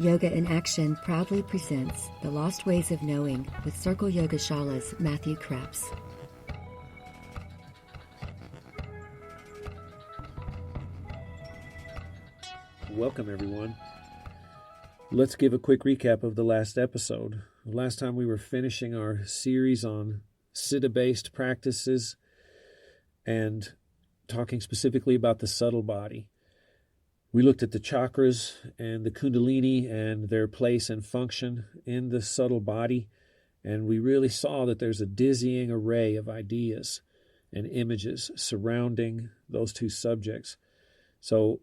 Yoga in Action proudly presents The Lost Ways of Knowing with Circle Yoga Shala's Matthew Krebs. Welcome, everyone. Let's give a quick recap of the last episode. Last time we were finishing our series on siddha-based practices and talking specifically about the subtle body. We looked at the chakras and the kundalini and their place and function in the subtle body, and we really saw that there's a dizzying array of ideas and images surrounding those two subjects. So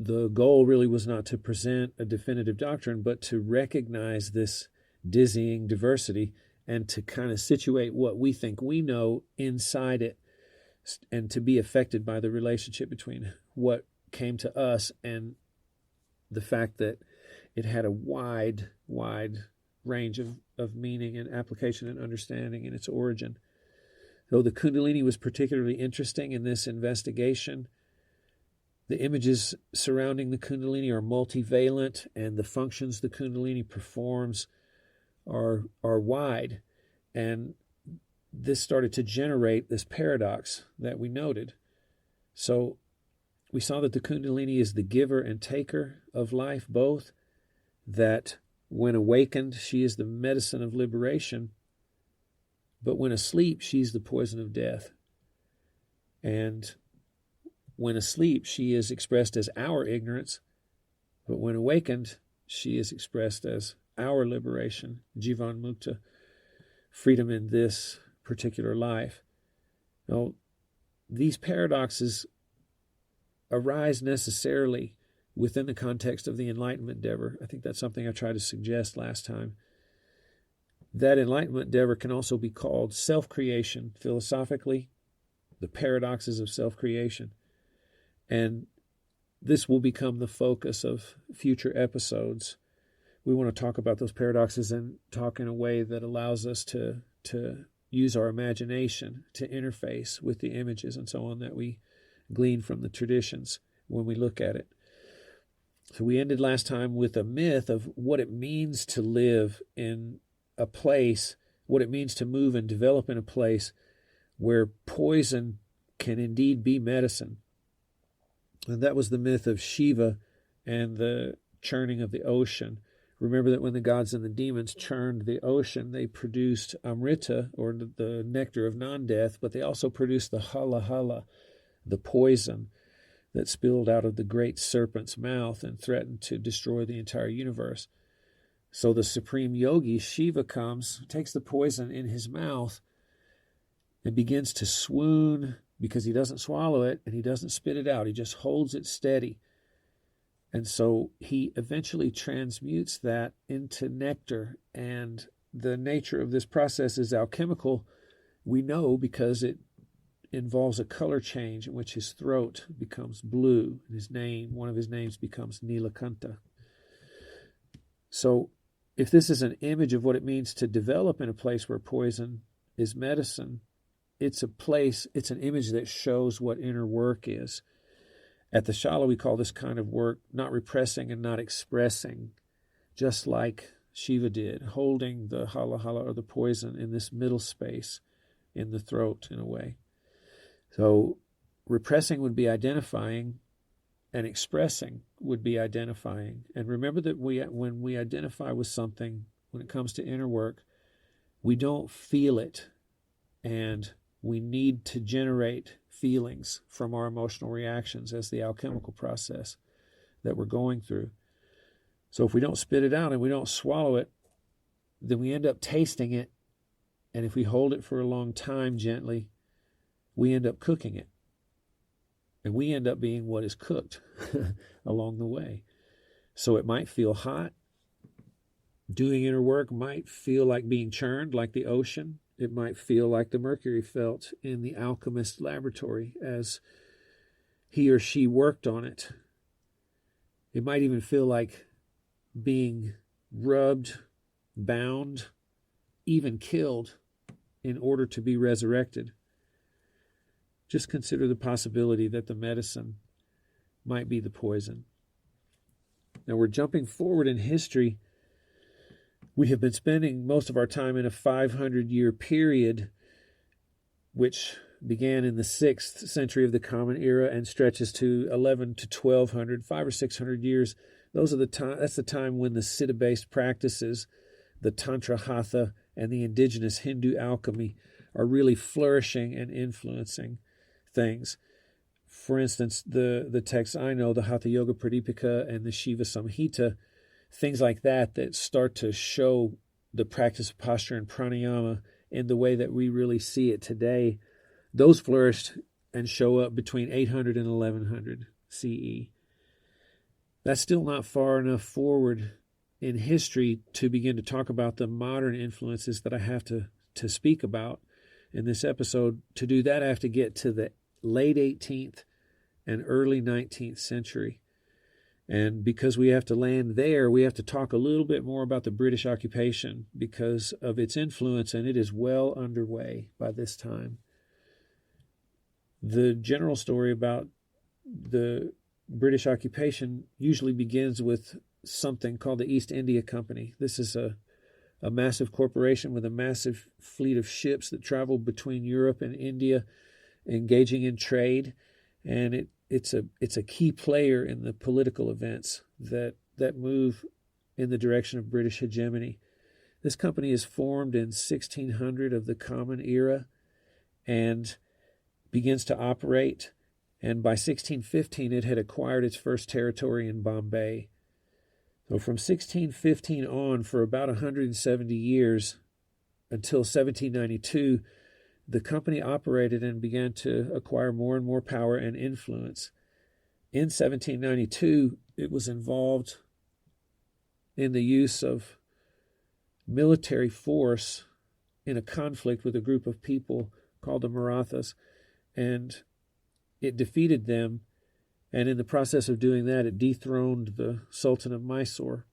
the goal really was not to present a definitive doctrine, but to recognize this dizzying diversity and to kind of situate what we think we know inside it, and to be affected by the relationship between what came to us and the fact that it had a wide range of meaning and application and understanding in its origin. Though the Kundalini was particularly interesting in this investigation, the images surrounding the Kundalini are multivalent, and the functions the Kundalini performs are wide. And this started to generate this paradox that we noted. So we saw that the Kundalini is the giver and taker of life both, that when awakened, she is the medicine of liberation, but when asleep, she's the poison of death. And when asleep, she is expressed as our ignorance, but when awakened, she is expressed as our liberation, Jivan Mukta, freedom in this particular life. Now, these paradoxes arise necessarily within the context of the Enlightenment endeavor. I think that's something I tried to suggest last time. That Enlightenment endeavor can also be called self-creation philosophically, the paradoxes of self-creation. And this will become the focus of future episodes. We want to talk about those paradoxes and talk in a way that allows us to use our imagination to interface with the images and so on that we glean from the traditions when we look at it. So we ended last time with a myth of what it means to live in a place, what it means to move and develop in a place where poison can indeed be medicine. And that was the myth of Shiva and the churning of the ocean. Remember that when the gods and the demons churned the ocean, they produced amrita, or the nectar of non-death, but they also produced the hala hala, the poison that spilled out of the great serpent's mouth and threatened to destroy the entire universe. So the supreme yogi, Shiva, comes, takes the poison in his mouth, and begins to swoon because he doesn't swallow it and he doesn't spit it out. He just holds it steady. And so he eventually transmutes that into nectar. And the nature of this process is alchemical. We know because it involves a color change in which his throat becomes blue and one of his names becomes Nilakanta. So if this is an image of what it means to develop in a place where poison is medicine, it's an image that shows what inner work is. At the Shala, we call this kind of work not repressing and not expressing, just like Shiva did, holding the hala hala or the poison in this middle space in the throat in a way. So repressing would be identifying, and expressing would be identifying. And remember that when we identify with something, when it comes to inner work, we don't feel it, and we need to generate feelings from our emotional reactions as the alchemical process that we're going through. So if we don't spit it out and we don't swallow it, then we end up tasting it. And if we hold it for a long time gently, we end up cooking it. And we end up being what is cooked along the way. So it might feel hot. Doing inner work might feel like being churned, like the ocean. It might feel like the mercury felt in the alchemist's laboratory as he or she worked on it. It might even feel like being rubbed, bound, even killed in order to be resurrected. Just consider the possibility that the medicine might be the poison. Now we're jumping forward in history. We have been spending most of our time in a 500-year period, which began in the 6th century of the Common Era and stretches to 11 to 1200, 500 or 600 years. That's the time when the Siddha-based practices, the Tantra, Hatha, and the indigenous Hindu alchemy are really flourishing and influencing things. For instance, the texts I know, the Hatha Yoga Pradipika and the Shiva Samhita, things like that start to show the practice of posture and pranayama in the way that we really see it today, those flourished and show up between 800 and 1100 CE. That's still not far enough forward in history to begin to talk about the modern influences that I have to speak about in this episode. To do that, I have to get to the late 18th and early 19th century. And because we have to land there, we have to talk a little bit more about the British occupation because of its influence, and it is well underway by this time. The general story about the British occupation usually begins with something called the East India Company. This is a massive corporation with a massive fleet of ships that travel between Europe and India, engaging in trade, and it's a key player in the political events that move in the direction of British hegemony. This company is formed in 1600 of the Common Era and begins to operate, and by 1615 it had acquired its first territory in Bombay. So from 1615 on, for about 170 years, until 1792, the company operated and began to acquire more and more power and influence. In 1792, it was involved in the use of military force in a conflict with a group of people called the Marathas, and it defeated them, and in the process of doing that, it dethroned the Sultan of Mysore.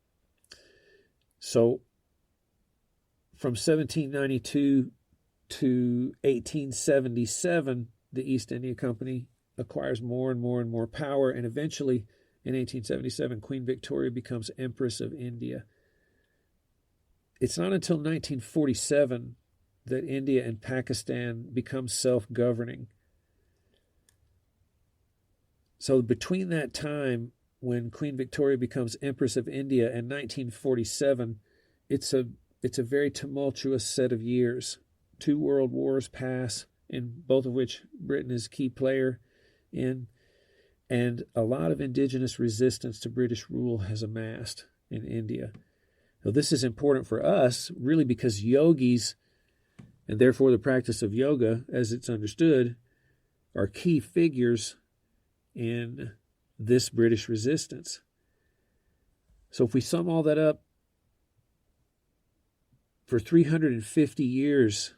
So from 1792 to 1877, the East India Company acquires more and more and more power, and eventually, in 1877, Queen Victoria becomes Empress of India. It's not until 1947 that India and Pakistan become self-governing. So between that time, when Queen Victoria becomes Empress of India, and 1947, it's a very tumultuous set of years. 2 world wars pass, in both of which Britain is a key player in, and a lot of indigenous resistance to British rule has amassed in India. So this is important for us, really, because yogis, and therefore the practice of yoga, as it's understood, are key figures in this British resistance. So if we sum all that up, for 350 years,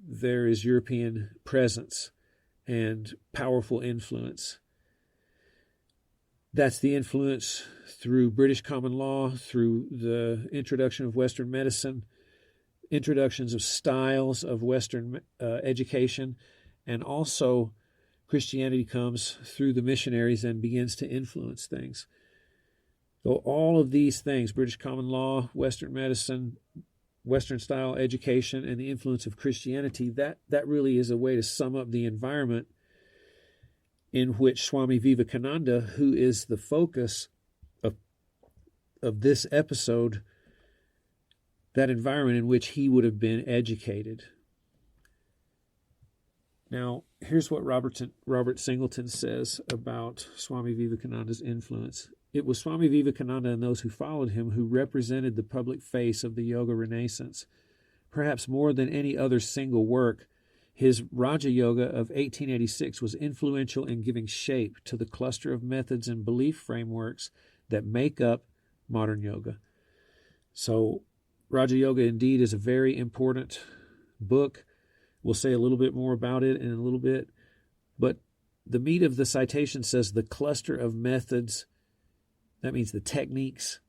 there is European presence and powerful influence. That's the influence through British common law, through the introduction of Western medicine, introductions of styles of Western education, and also Christianity comes through the missionaries and begins to influence things. So all of these things, British common law, Western medicine, Western style education, and the influence of Christianity, that really is a way to sum up the environment in which Swami Vivekananda, who is the focus of this episode, that environment in which he would have been educated. Now, here's what Robert Singleton says about Swami Vivekananda's influence. It was Swami Vivekananda and those who followed him who represented the public face of the yoga renaissance. Perhaps more than any other single work, his Raja Yoga of 1886 was influential in giving shape to the cluster of methods and belief frameworks that make up modern yoga. So, Raja Yoga indeed is a very important book. We'll say a little bit more about it in a little bit. But the meat of the citation says the cluster of methods, that means the techniques,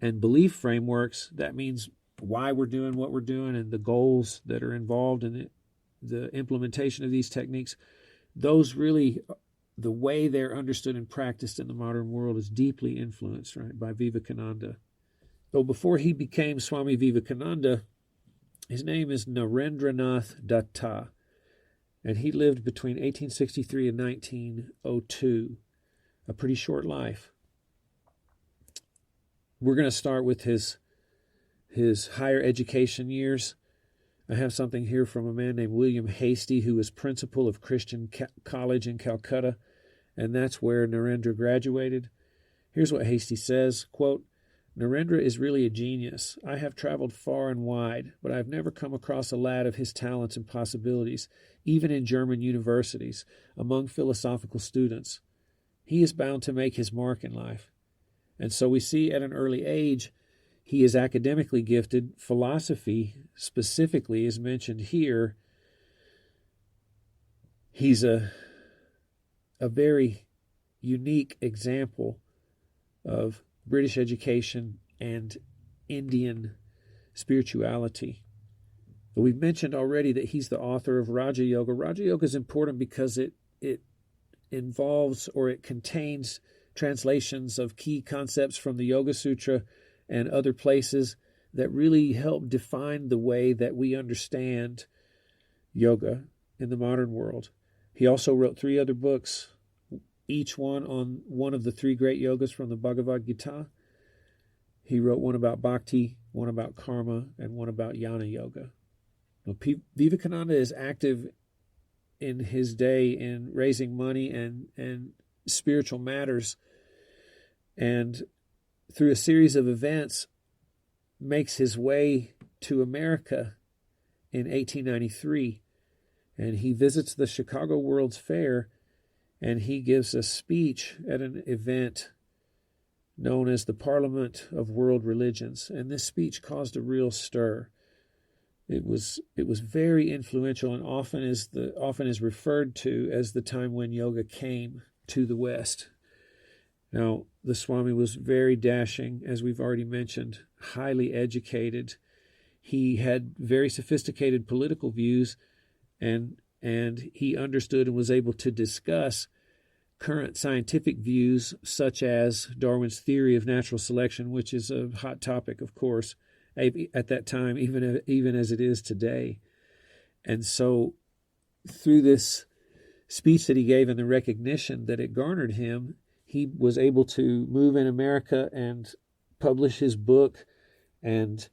and belief frameworks, that means why we're doing what we're doing and the goals that are involved in it, the implementation of these techniques. Those really the way they're understood and practiced in the modern world is deeply influenced, right, by Vivekananda. Though before he became Swami Vivekananda, his name is Narendranath Datta, and he lived between 1863 and 1902, a pretty short life. We're going to start with his higher education years. I have something here from a man named William Hastie, who was principal of Christian College in Calcutta, and that's where Narendra graduated. Here's what Hastie says, quote, "Narendra is really a genius. I have traveled far and wide, but I have never come across a lad of his talents and possibilities, even in German universities, among philosophical students. He is bound to make his mark in life." And so we see at an early age, he is academically gifted. Philosophy, specifically, is mentioned here. He's a very unique example of British education and Indian spirituality. But we've mentioned already that he's the author of Raja Yoga. Raja Yoga is important because it involves, or it contains, translations of key concepts from the Yoga Sutra and other places that really help define the way that we understand yoga in the modern world. He also wrote 3 other books, each one on one of the 3 great yogas from the Bhagavad Gita. He wrote one about bhakti, one about karma, and one about jnana yoga. Now, Vivekananda is active in his day in raising money and spiritual matters, and through a series of events makes his way to America in 1893, and he visits the Chicago World's Fair, and he gives a speech at an event known as the Parliament of World Religions, and this speech caused a real stir. It was very influential, and often is referred to as the time when yoga came to the West. Now, the Swami was very dashing, as we've already mentioned, highly educated. He had very sophisticated political views, and he understood and was able to discuss current scientific views, such as Darwin's theory of natural selection, which is a hot topic, of course, at that time, even as it is today. And so, through this speech that he gave and the recognition that it garnered him, he was able to move in America and publish his book and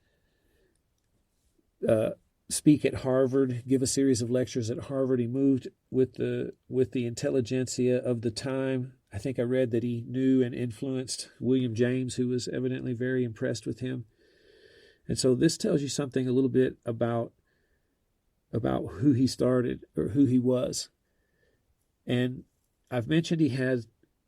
speak at Harvard, give a series of lectures at Harvard. He moved with the intelligentsia of the time. I think I read that he knew and influenced William James, who was evidently very impressed with him. And so this tells you something a little bit about who he started, or who he was. And I've mentioned he had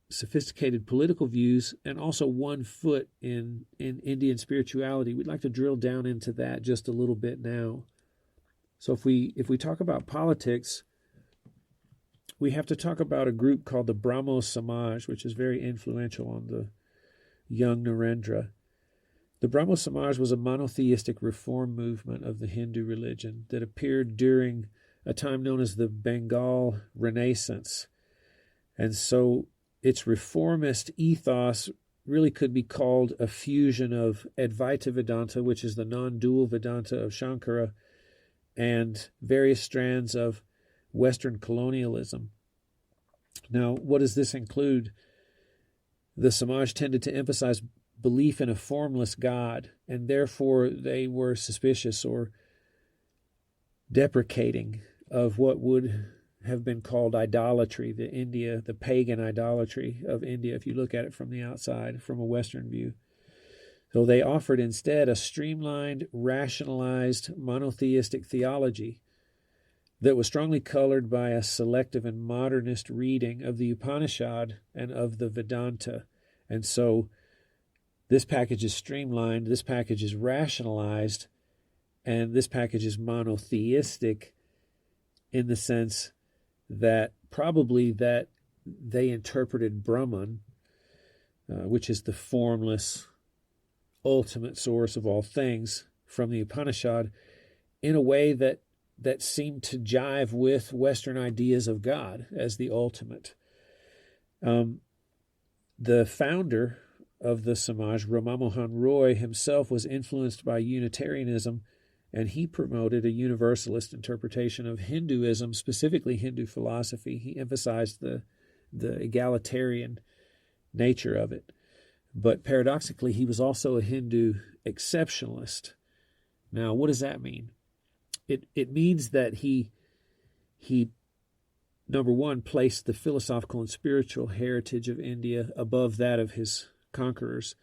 sophisticated political views and also one foot in Indian spirituality. We'd like to drill down into that just a little bit now. So if we talk about politics, we have to talk about a group called the Brahmo Samaj, which is very influential on the young Narendra. The Brahmo Samaj was a monotheistic reform movement of the Hindu religion that appeared during a time known as the Bengal Renaissance. And so its reformist ethos really could be called a fusion of Advaita Vedanta, which is the non-dual Vedanta of Shankara, and various strands of Western colonialism. Now, what does this include? The Samaj tended to emphasize belief in a formless God, and therefore they were suspicious or deprecating of what would have been called idolatry, the pagan idolatry of India, if you look at it from the outside, from a Western view. So they offered instead a streamlined, rationalized, monotheistic theology that was strongly colored by a selective and modernist reading of the Upanishad and of the Vedanta. And so this package is streamlined, this package is rationalized, and this package is monotheistic in the sense that probably that they interpreted Brahman, which is the formless, ultimate source of all things from the Upanishad, in a way that seemed to jive with Western ideas of God as the ultimate. The founder of the Samaj, Rama Mohan Roy, himself was influenced by Unitarianism, and he promoted a universalist interpretation of Hinduism, specifically Hindu philosophy. He emphasized the egalitarian nature of it. But paradoxically, he was also a Hindu exceptionalist. Now, what does that mean? It means that he number one, placed the philosophical and spiritual heritage of India above that of his conquerors.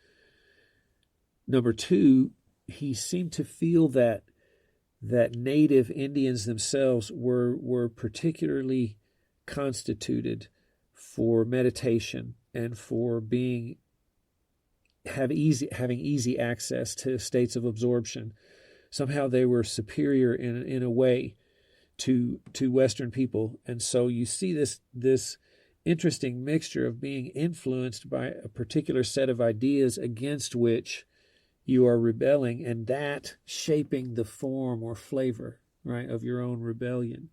Number two, he seemed to feel that native Indians themselves were particularly constituted for meditation and for having easy access to states of absorption. Somehow they were superior in a way to Western people. And so you see this interesting mixture of being influenced by a particular set of ideas against which you are rebelling, and that shaping the form or flavor, right, of your own rebellion.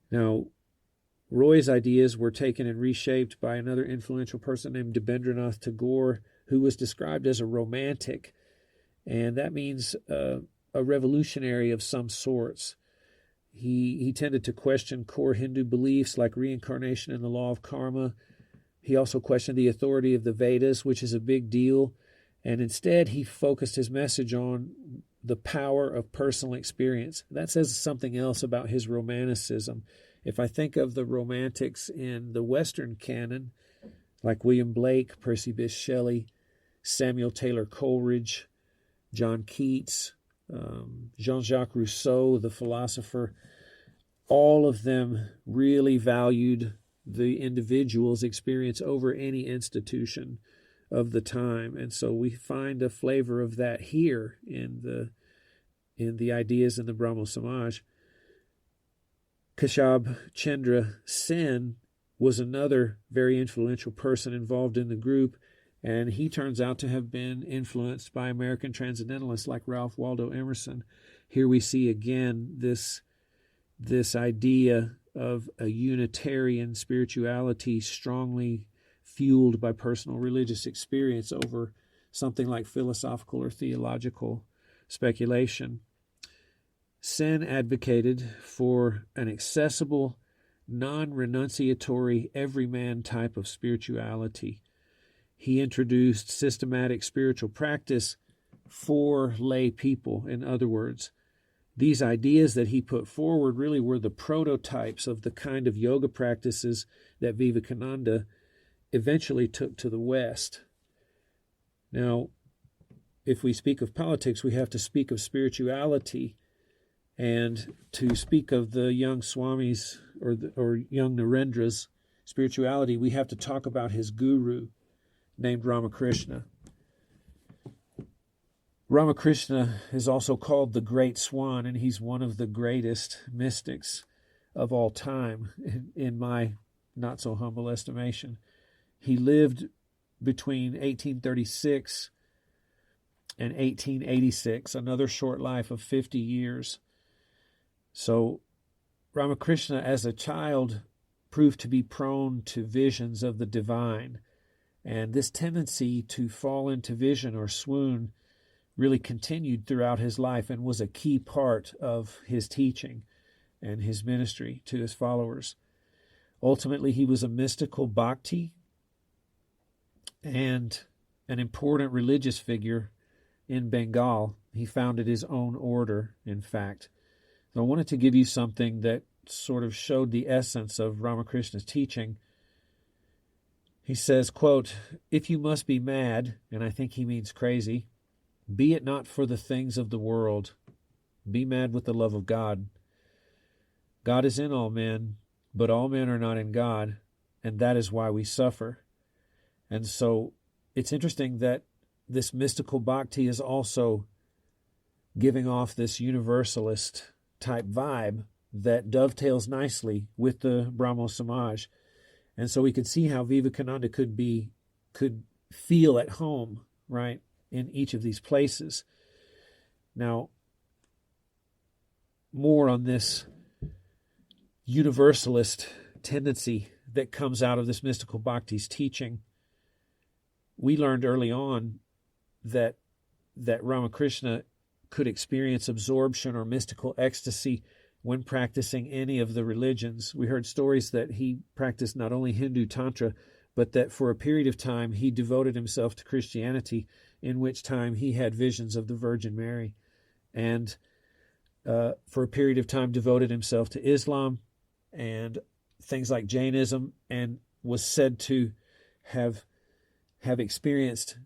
Now, Roy's ideas were taken and reshaped by another influential person named Debendranath Tagore, who was described as a romantic, and that means a revolutionary of some sorts. He tended to question core Hindu beliefs like reincarnation and the law of karma. He also questioned the authority of the Vedas, which is a big deal. And instead, he focused his message on the power of personal experience. That says something else about his romanticism. If I think of the romantics in the Western canon, like William Blake, Percy Bysshe Shelley, Samuel Taylor Coleridge, John Keats, Jean-Jacques Rousseau, the philosopher, all of them really valued the individual's experience over any institution of the time. And so we find a flavor of that here in the ideas in the Brahmo Samaj. Keshab Chandra Sen was another very influential person involved in the group, and he turns out to have been influenced by American transcendentalists like Ralph Waldo Emerson. Here we see again this idea of a Unitarian spirituality strongly fueled by personal religious experience over something like philosophical or theological speculation. Sen advocated for an accessible, non-renunciatory, everyman type of spirituality. He introduced systematic spiritual practice for lay people. In other words, these ideas that he put forward really were the prototypes of the kind of yoga practices that Vivekananda eventually took to the West. Now, if we speak of politics, we have to speak of spirituality, and to speak of the young Swamis or young Narendra's spirituality, we have to talk about his guru named Ramakrishna. Ramakrishna is also called the Great Swan, and he's one of the greatest mystics of all time, in my not-so-humble estimation. He lived between 1836 and 1886, another short life of 50 years. So Ramakrishna, as a child, proved to be prone to visions of the divine, and this tendency to fall into vision or swoon really continued throughout his life and was a key part of his teaching and his ministry to his followers. Ultimately, he was a mystical bhakti and an important religious figure in Bengal. He founded his own order, in fact. So I wanted to give you something that sort of showed the essence of Ramakrishna's teaching. He says, quote, "If you must be mad," and I think he means crazy, "be it not for the things of the world. Be mad with the love of God. God is in all men, but all men are not in God, and that is why we suffer." And so it's interesting that this mystical bhakti is also giving off this universalist type vibe that dovetails nicely with the Brahmo Samaj. And so we could see how Vivekananda could feel at home, right, in each of these places. Now, more on this universalist tendency that comes out of this mystical bhakti's teaching. We learned early on that Ramakrishna could experience absorption or mystical ecstasy when practicing any of the religions. We heard stories that he practiced not only Hindu Tantra, but that for a period of time he devoted himself to Christianity, in which time he had visions of the Virgin Mary, and for a period of time devoted himself to Islam and things like Jainism, and was said to have experienced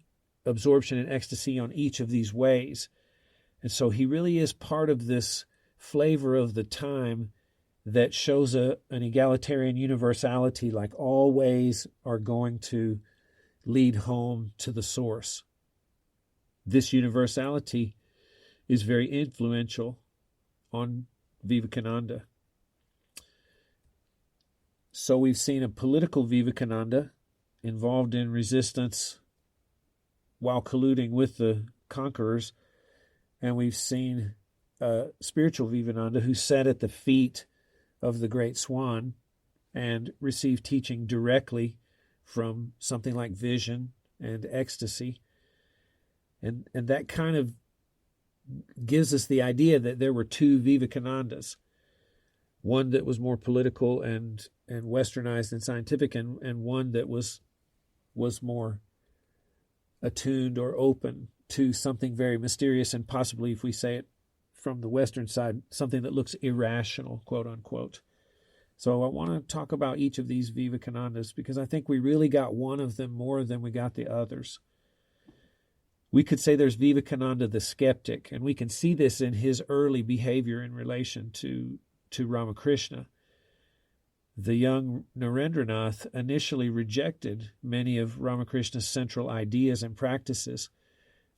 absorption and ecstasy on each of these ways. And so he really is part of this flavor of the time that shows an egalitarian universality, like all ways are going to lead home to the source. This universality is very influential on Vivekananda. So we've seen a political Vivekananda involved in resistance while colluding with the conquerors, and we've seen a spiritual Vivekananda who sat at the feet of the great swan and received teaching directly from something like vision and ecstasy. And that kind of gives us the idea that there were two Vivekanandas, one that was more political and westernized and scientific, and one that was more attuned or open to something very mysterious, and possibly, if we say it from the Western side, something that looks irrational, quote unquote. So I want to talk about each of these Vivekanandas because I think we really got one of them more than we got the others. We could say there's Vivekananda the skeptic, and we can see this in his early behavior in relation to Ramakrishna. The young Narendranath initially rejected many of Ramakrishna's central ideas and practices,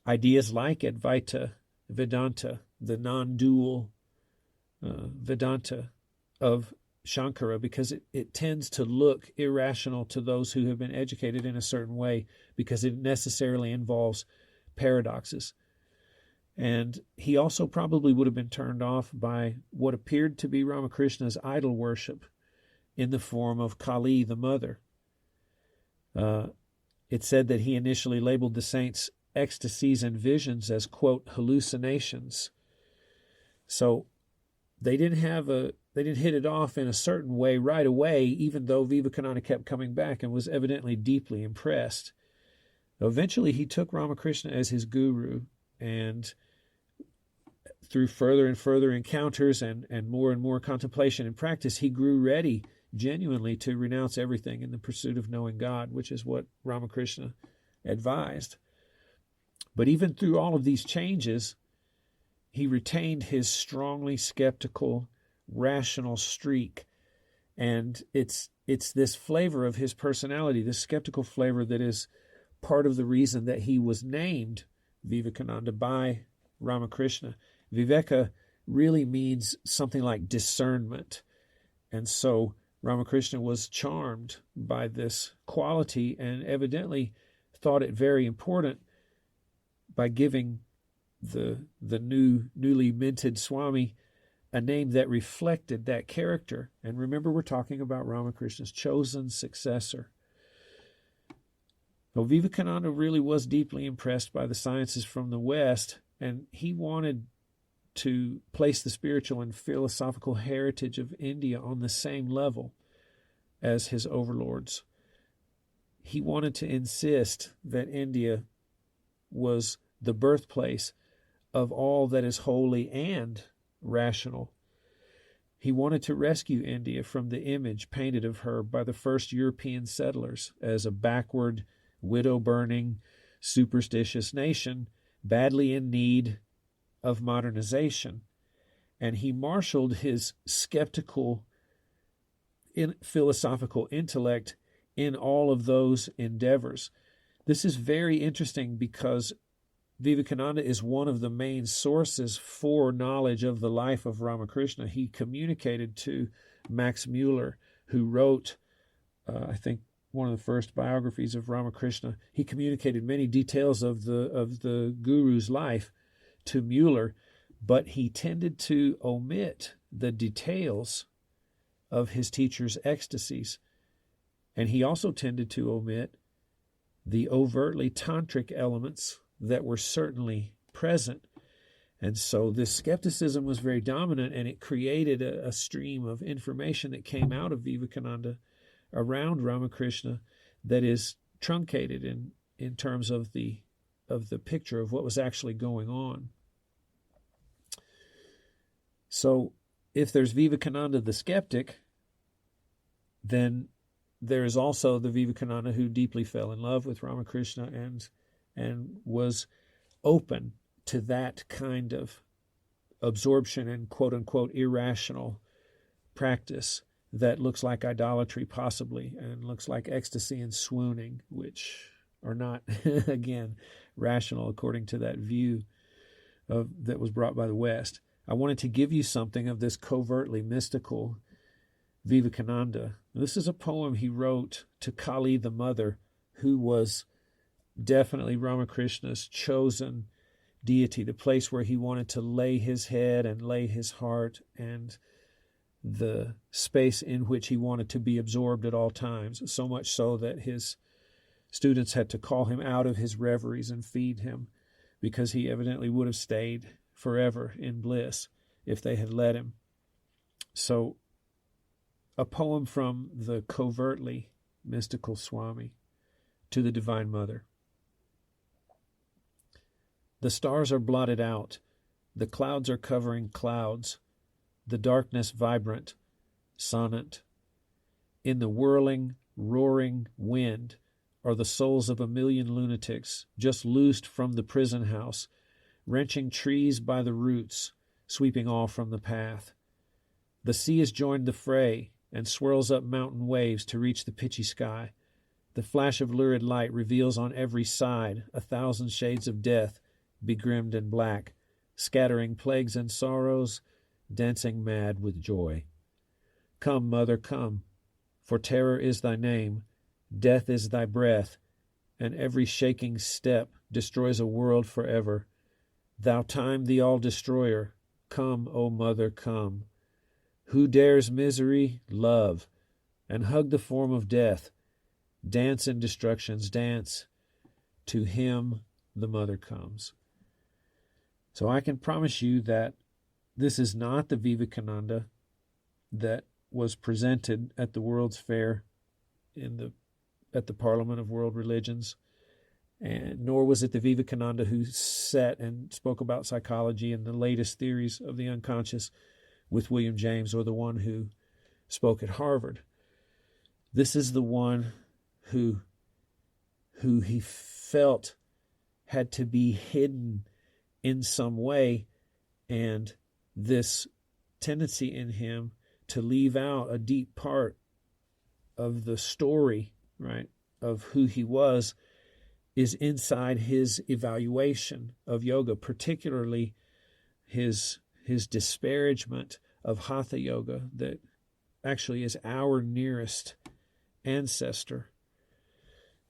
ideas like Advaita Vedanta, the non-dual Vedanta of Shankara, because it tends to look irrational to those who have been educated in a certain way, because it necessarily involves paradoxes. And he also probably would have been turned off by what appeared to be Ramakrishna's idol worship in the form of Kali, the mother. It said that he initially labeled the saints' ecstasies and visions as, quote, hallucinations. So they didn't hit it off in a certain way right away, even though Vivekananda kept coming back and was evidently deeply impressed. Eventually, he took Ramakrishna as his guru, and through further and further encounters and more contemplation and practice, he grew ready genuinely to renounce everything in the pursuit of knowing God, which is what Ramakrishna advised. But even through all of these changes, he retained his strongly skeptical, rational streak. And it's this flavor of his personality, this skeptical flavor, that is part of the reason that he was named Vivekananda by Ramakrishna. Viveka really means something like discernment. And so Ramakrishna was charmed by this quality and evidently thought it very important by giving the newly minted Swami a name that reflected that character. And remember, we're talking about Ramakrishna's chosen successor. Well, Vivekananda really was deeply impressed by the sciences from the West, and he wanted to place the spiritual and philosophical heritage of India on the same level as his overlords. He wanted to insist that India was the birthplace of all that is holy and rational. He wanted to rescue India from the image painted of her by the first European settlers as a backward, widow-burning, superstitious nation badly in need of modernization. And he marshaled his skeptical philosophical intellect in all of those endeavors. This is very interesting because Vivekananda is one of the main sources for knowledge of the life of Ramakrishna. He communicated to Max Muller, who wrote, I think, one of the first biographies of Ramakrishna. He communicated many details of the guru's life to Muller, but he tended to omit the details of his teacher's ecstasies. And he also tended to omit the overtly tantric elements that were certainly present. And so this skepticism was very dominant, and it created a stream of information that came out of Vivekananda around Ramakrishna that is truncated in terms of the picture of what was actually going on. So if there's Vivekananda the skeptic, then there is also the Vivekananda who deeply fell in love with Ramakrishna and was open to that kind of absorption and quote-unquote irrational practice that looks like idolatry possibly and looks like ecstasy and swooning, which are not, again, rational according to that view that was brought by the West. I wanted to give you something of this covertly mystical Vivekananda. This is a poem he wrote to Kali the mother, who was definitely Ramakrishna's chosen deity, the place where he wanted to lay his head and lay his heart, and the space in which he wanted to be absorbed at all times, so much so that his students had to call him out of his reveries and feed him, because he evidently would have stayed forever in bliss if they had let him. So, a poem from the covertly mystical Swami to the Divine Mother. The stars are blotted out, the clouds are covering clouds, the darkness vibrant, sonant. In the whirling, roaring wind are the souls of 1,000,000 lunatics just loosed from the prison house, wrenching trees by the roots, sweeping all from the path. The sea has joined the fray and swirls up mountain waves to reach the pitchy sky. The flash of lurid light reveals on every side 1,000 shades of death, begrimed and black, scattering plagues and sorrows, dancing mad with joy. Come, mother, come, for terror is thy name, death is thy breath, and every shaking step destroys a world forever. Thou time the all-destroyer, come, O mother, come. Who dares misery? Love, and hug the form of death. Dance in destruction's dance. To him the mother comes. So I can promise you that this is not the Vivekananda that was presented at the World's Fair at the Parliament of World Religions, and nor was it the Vivekananda who sat and spoke about psychology and the latest theories of the unconscious with William James, or the one who spoke at Harvard. This is the one who he felt had to be hidden in some way, and this tendency in him to leave out a deep part of the story, right, of who he was, is inside his evaluation of yoga, particularly his disparagement of Hatha Yoga, that actually is our nearest ancestor.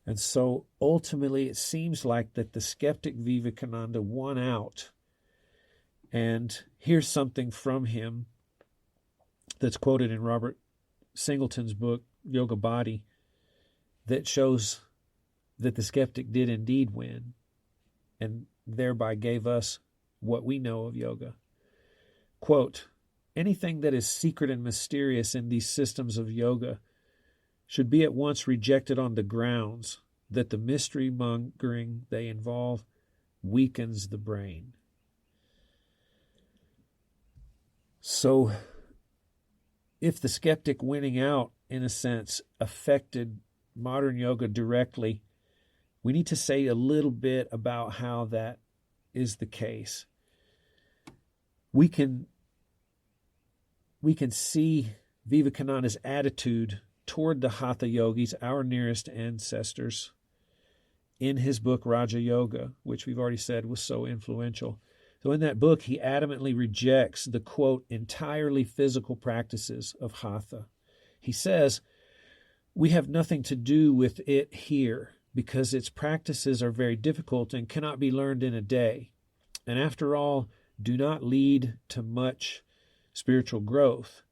And so ultimately it seems like that the skeptic Vivekananda won out. And here's something from him that's quoted in Robert Singleton's book, Yoga Body, that shows that the skeptic did indeed win, and thereby gave us what we know of yoga. Quote, anything that is secret and mysterious in these systems of yoga should be at once rejected on the grounds that the mystery mongering they involve weakens the brain. So, if the skeptic winning out, in a sense, affected modern yoga directly, we need to say a little bit about how that is the case. We can see Vivekananda's attitude toward the Hatha Yogis, our nearest ancestors, in his book Raja Yoga, which we've already said was so influential. So in that book, he adamantly rejects the, quote, entirely physical practices of Hatha. He says, we have nothing to do with it here because its practices are very difficult and cannot be learned in a day, and after all, do not lead to much spiritual growth.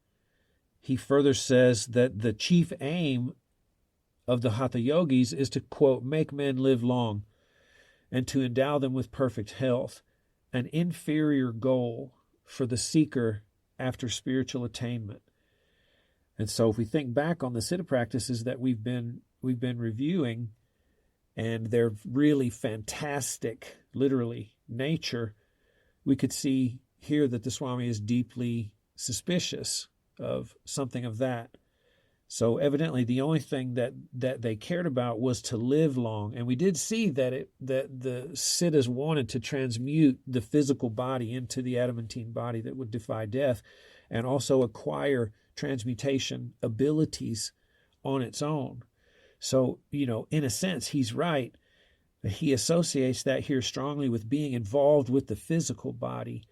He further says that the chief aim of the Hatha Yogis is to, quote, make men live long and to endow them with perfect health, an inferior goal for the seeker after spiritual attainment. And so if we think back on the Siddha practices that we've been reviewing, and their really fantastic, literally, nature, we could see here that the Swami is deeply suspicious of something of that. So evidently the only thing that they cared about was to live long. And we did see that the Siddhas wanted to transmute the physical body into the adamantine body that would defy death, and also acquire transmutation abilities on its own. So, in a sense, he's right. He associates that here strongly with being involved with the physical body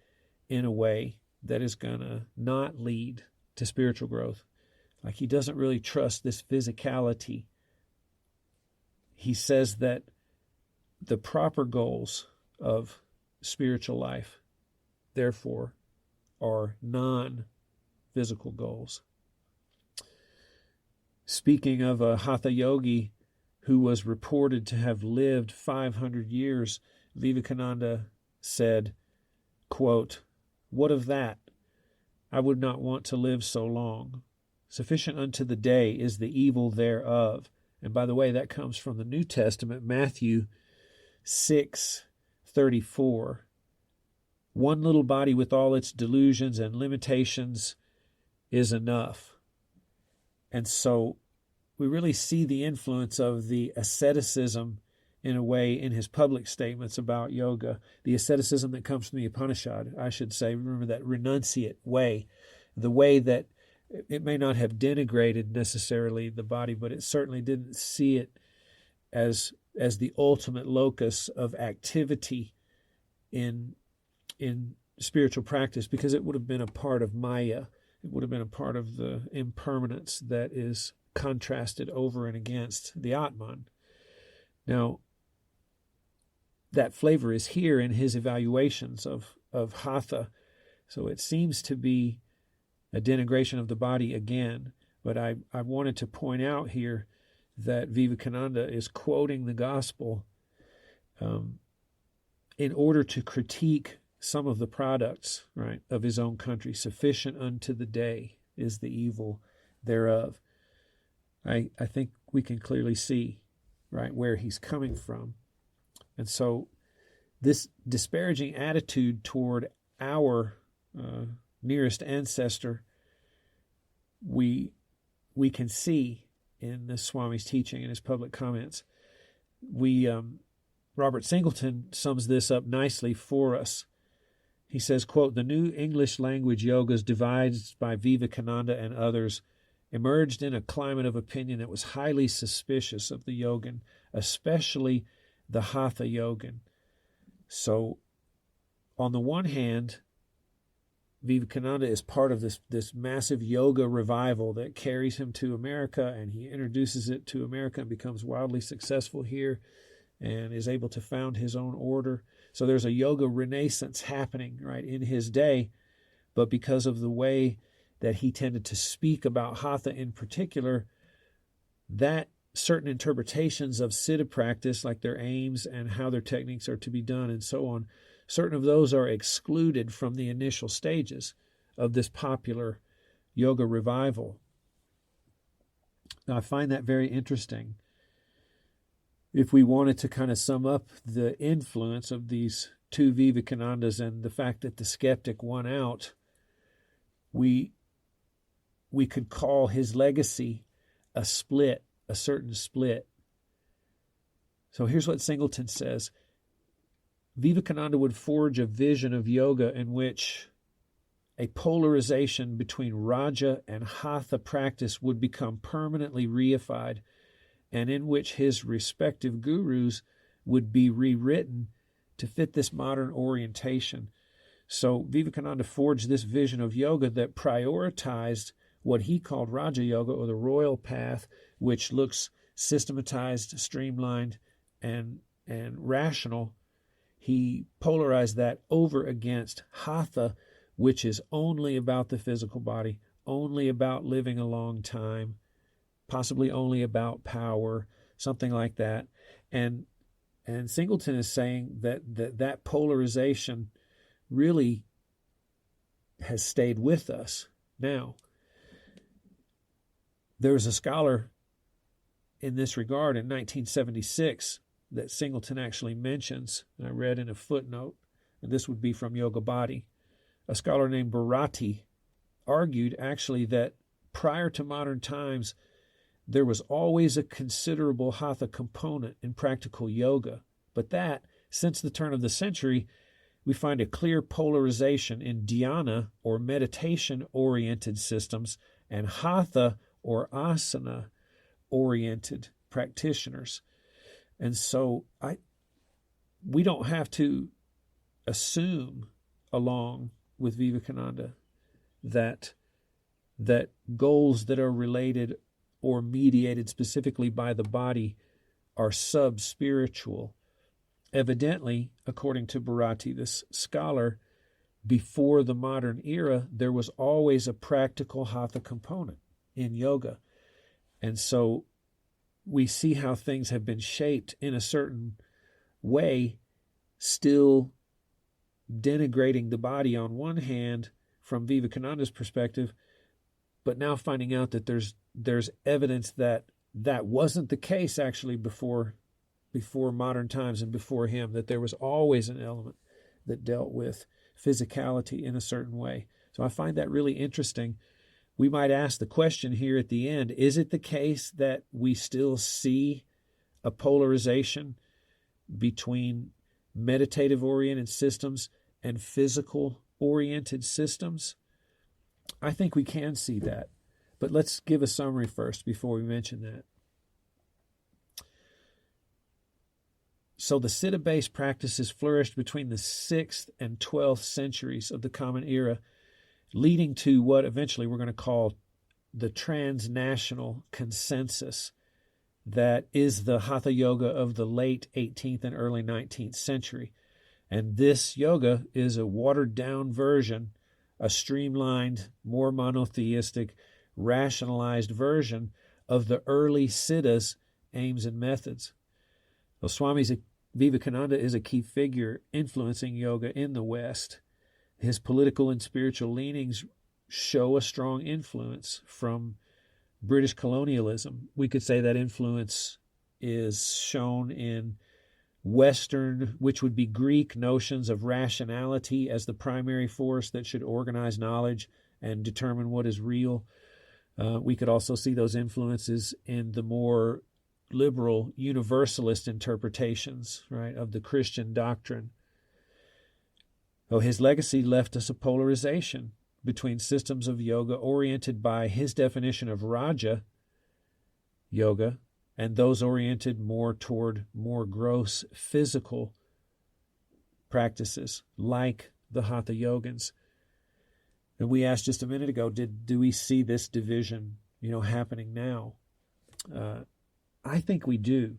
in a way that is going to not lead to spiritual growth. Like, he doesn't really trust this physicality. He says that the proper goals of spiritual life, therefore, are non-physical goals. Speaking of a Hatha Yogi who was reported to have lived 500 years, Vivekananda said, quote, "What of that? I would not want to live so long. Sufficient unto the day is the evil thereof." And by the way, that comes from the New Testament, Matthew 6:34. One little body with all its delusions and limitations is enough. And so we really see the influence of the asceticism in a way in his public statements about yoga, the asceticism that comes from the Upanishad, I should say. Remember that renunciate way, the way that it may not have denigrated necessarily the body, but it certainly didn't see it as the ultimate locus of activity in spiritual practice, because it would have been a part of Maya. It would have been a part of the impermanence that is contrasted over and against the Atman. Now, that flavor is here in his evaluations of Hatha. So it seems to be a denigration of the body again. But I wanted to point out here that Vivekananda is quoting the gospel in order to critique some of the products, right, of his own country. Sufficient unto the day is the evil thereof. I think we can clearly see, right, where he's coming from. And so this disparaging attitude toward our nearest ancestor, we can see in the Swami's teaching and his public comments. Robert Singleton sums this up nicely for us. He says, quote, "The new English language yogas devised by Vivekananda and others emerged in a climate of opinion that was highly suspicious of the yogin, especially the Hatha Yogin." So, on the one hand, Vivekananda is part of this massive yoga revival that carries him to America, and he introduces it to America and becomes wildly successful here and is able to found his own order. So there's a yoga renaissance happening, right, in his day. But because of the way that he tended to speak about Hatha in particular, that certain interpretations of Siddha practice, like their aims and how their techniques are to be done and so on, certain of those are excluded from the initial stages of this popular yoga revival. Now, I find that very interesting. If we wanted to kind of sum up the influence of these two Vivekanandas and the fact that the skeptic won out, we could call his legacy a split, a certain split. So here's what Singleton says. Vivekananda would forge a vision of yoga in which a polarization between Raja and Hatha practice would become permanently reified, and in which his respective gurus would be rewritten to fit this modern orientation. So Vivekananda forged this vision of yoga that prioritized what he called Raja Yoga, or the royal path, which looks systematized, streamlined, and rational. He polarized that over against Hatha, which is only about the physical body, only about living a long time, possibly only about power, something like that. And Singleton is saying that polarization really has stayed with us. Now, there's a scholar in this regard in 1976 that Singleton actually mentions, and I read in a footnote, and this would be from Yoga Body. A scholar named Bharati argued actually that prior to modern times, there was always a considerable hatha component in practical yoga, but that, since the turn of the century, we find a clear polarization in dhyana or meditation-oriented systems and hatha or asana-oriented practitioners. And so we don't have to assume, along with Vivekananda, that goals that are related or mediated specifically by the body are sub-spiritual. Evidently, according to Bharati, this scholar, before the modern era, there was always a practical hatha component in yoga. And so we see how things have been shaped in a certain way, still denigrating the body on one hand from Vivekananda's perspective, but now finding out that there's evidence that wasn't the case actually before modern times and before him, that there was always an element that dealt with physicality in a certain way. So I find that really interesting. We might ask the question here at the end, is it the case that we still see a polarization between meditative-oriented systems and physical-oriented systems? I think we can see that. But let's give a summary first before we mention that. So the Siddha-based practices flourished between the 6th and 12th centuries of the Common Era, leading to what eventually we're going to call the transnational consensus that is the Hatha Yoga of the late 18th and early 19th century. And this yoga is a watered-down version, a streamlined, more monotheistic, rationalized version of the early Siddha's aims and methods. Well, Swami Vivekananda is a key figure influencing yoga in the West. His political and spiritual leanings show a strong influence from British colonialism. We could say that influence is shown in Western, which would be Greek, notions of rationality as the primary force that should organize knowledge and determine what is real. We could also see those influences in the more liberal universalist interpretations, right, of the Christian doctrine. Oh, his legacy left us a polarization between systems of yoga oriented by his definition of Raja yoga and those oriented more toward more gross physical practices like the Hatha Yogins. And we asked just a minute ago, do we see this division, happening now? I think we do.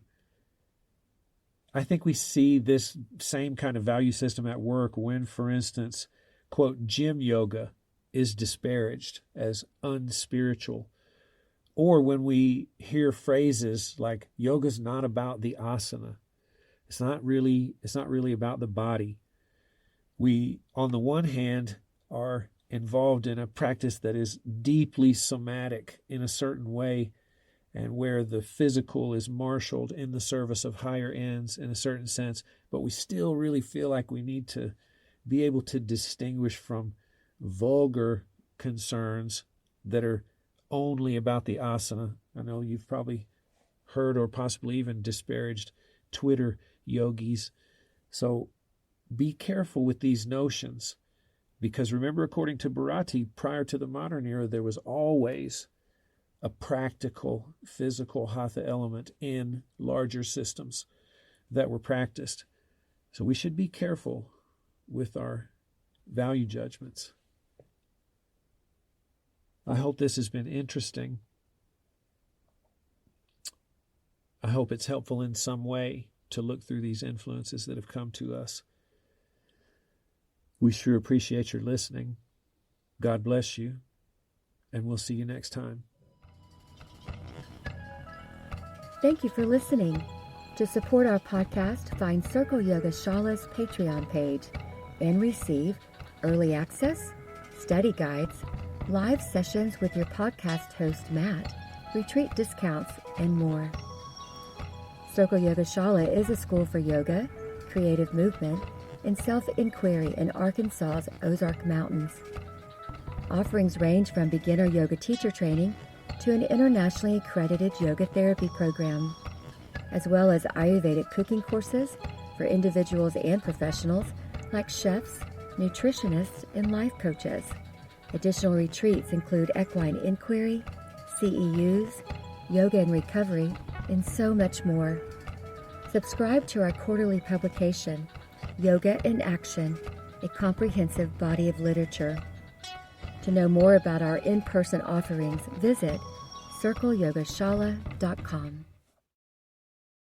I think we see this same kind of value system at work when, for instance, quote, gym yoga is disparaged as unspiritual. Or when we hear phrases like yoga's not about the asana. It's not really about the body. We, on the one hand, are involved in a practice that is deeply somatic in a certain way, and where the physical is marshaled in the service of higher ends in a certain sense, but we still really feel like we need to be able to distinguish from vulgar concerns that are only about the asana. I know you've probably heard or possibly even disparaged Twitter yogis. So be careful with these notions, because remember, according to Bharati, prior to the modern era, there was always a practical, physical hatha element in larger systems that were practiced. So we should be careful with our value judgments. I hope this has been interesting. I hope it's helpful in some way to look through these influences that have come to us. We sure appreciate your listening. God bless you, and we'll see you next time. Thank you for listening. To support our podcast, find Circle Yoga Shala's Patreon page and receive early access, study guides, live sessions with your podcast host, Matt, retreat discounts, and more. Circle Yoga Shala is a school for yoga, creative movement, and self-inquiry in Arkansas's Ozark Mountains. Offerings range from beginner yoga teacher training to an internationally accredited yoga therapy program, as well as Ayurvedic cooking courses for individuals and professionals like chefs, nutritionists, and life coaches. Additional retreats include equine inquiry, CEUs, yoga and recovery, and so much more. Subscribe to our quarterly publication, Yoga in Action, a comprehensive body of literature. To know more about our in-person offerings, visit circleyogashala.com.